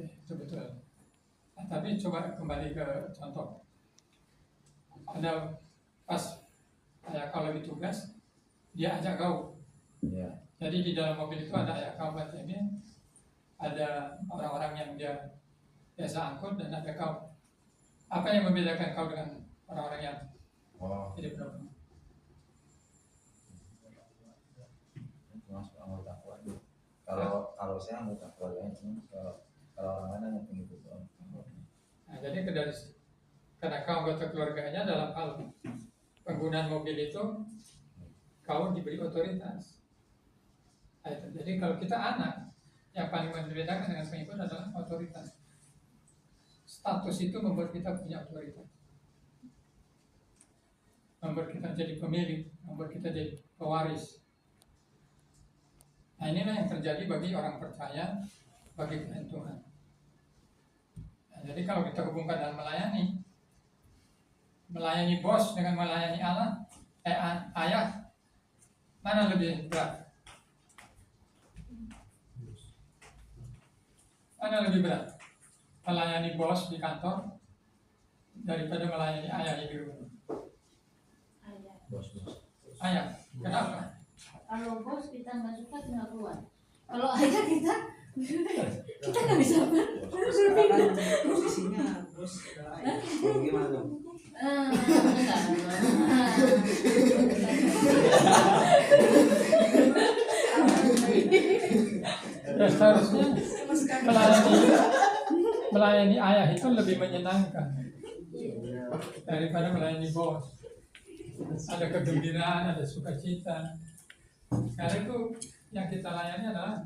Oke, itu betul. Nah, tapi coba kembali ke contoh. Ada pas kayak kalau lagi tugas, dia ajak kau. Ya. Jadi di dalam mobil itu ada ayah kau ini, ada orang-orang yang dia biasa angkut dan ada kau. Apa yang membedakan kau dengan orang-orang yang jadi penumpang? Masuk anggota keluarga. Kalau saya anggota keluarganya, kalau orang lain yang pengikut. Nah, jadi karena kau anggota keluarganya dalam hal penggunaan mobil itu, kau diberi otoritas. Nah, itu. Jadi kalau kita anak, yang paling membedakan dengan pengikut adalah otoritas. Status itu membuat kita punya otoritas, membuat kita jadi pemilik, membuat kita jadi pewaris. Nah, inilah yang terjadi bagi orang percaya, bagi Tuhan. Nah, jadi kalau kita hubungkan dengan melayani bos dengan melayani Allah, ayah, mana lebih berat? Mana lebih berat? Melayani bos di kantor daripada melayani ayah di rumah? Bos. Ayah, kenapa? Kalau bos kita nggak suka tinggal keluar. Kalau ayah kita nggak bisa berpindah. Posisinya bos adalah ayah. Gimana dong? Ya, seharusnya melayani ayah itu lebih menyenangkan daripada melayani bos. Ada kegembiraan, ada sukacita. Karena itu yang kita layani adalah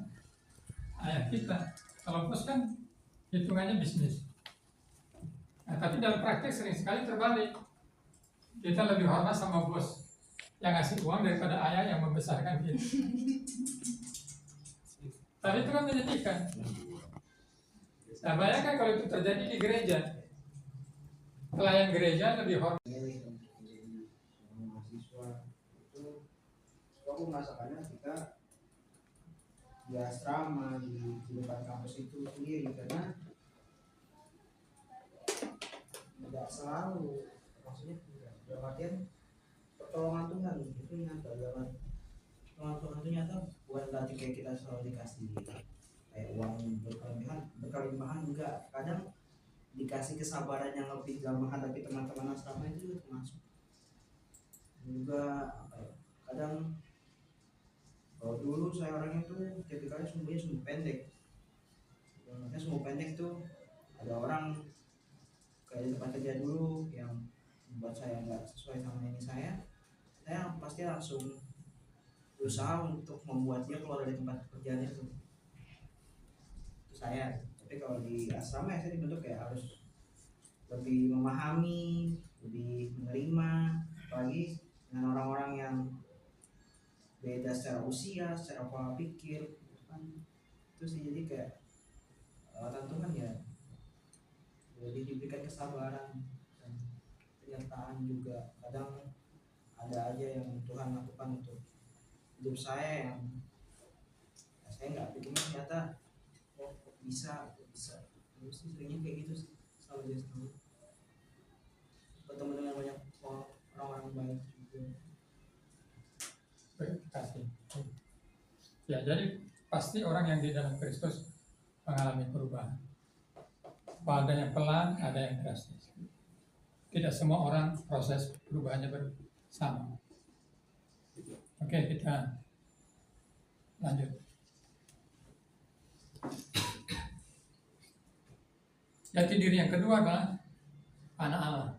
ayah kita. Kalau bos kan hitungannya bisnis. Nah, tapi dalam praktek sering sekali terbalik. Kita lebih hormat sama bos yang ngasih uang daripada ayah yang membesarkan kita. Tapi itu kan menyedihkan. Nah, bayangkan kalau itu terjadi di gereja. Pelayan gereja lebih hormat. Mahasiswa itu, aku merasakannya kita di asrama di depan kampus itu sendiri, karena tidak selalu, maksudnya dalam artian pertolongan Tuhan itu nyata, dalam pertolongan Tuhan itu nyata, bukan berarti kayak kita selalu dikasih kayak uang berkelimpahan enggak. Kadang dikasih kesabaran yang lebih dalam menghadapi teman-teman asrama itu termasuk juga apa ya, kadang kalau dulu saya orangnya tuh tipikalnya sumbu pendek. Sebenarnya sumbu pendek tuh ada orang kayak di tempat kerja dulu yang membuat saya nggak sesuai sama ini saya pasti langsung berusaha untuk membuat dia keluar dari tempat pekerjaan itu saya. Tapi kalau di asrama saya dibentuk kayak harus lebih memahami, lebih menerima, apalagi dengan orang-orang yang beda secara usia, secara pola pikir, kan itu sih. Jadi kayak Tuhan ya lebih diberikan kesabaran dan penyertaan juga. Kadang ada aja yang Tuhan lakukan untuk hidup saya yang saya nggak pikirnya ternyata kok bisa. Terus seringnya kayak gitu sih, selalu bertemu dengan banyak orang-orang baik juga. Terima kasih. Ya, jadi pasti orang yang di dalam Kristus mengalami perubahan. Ada yang pelan, ada yang drastis. Tidak semua orang proses perubahannya bersama. Oke, kita lanjut. Jati diri yang kedua adalah anak Allah.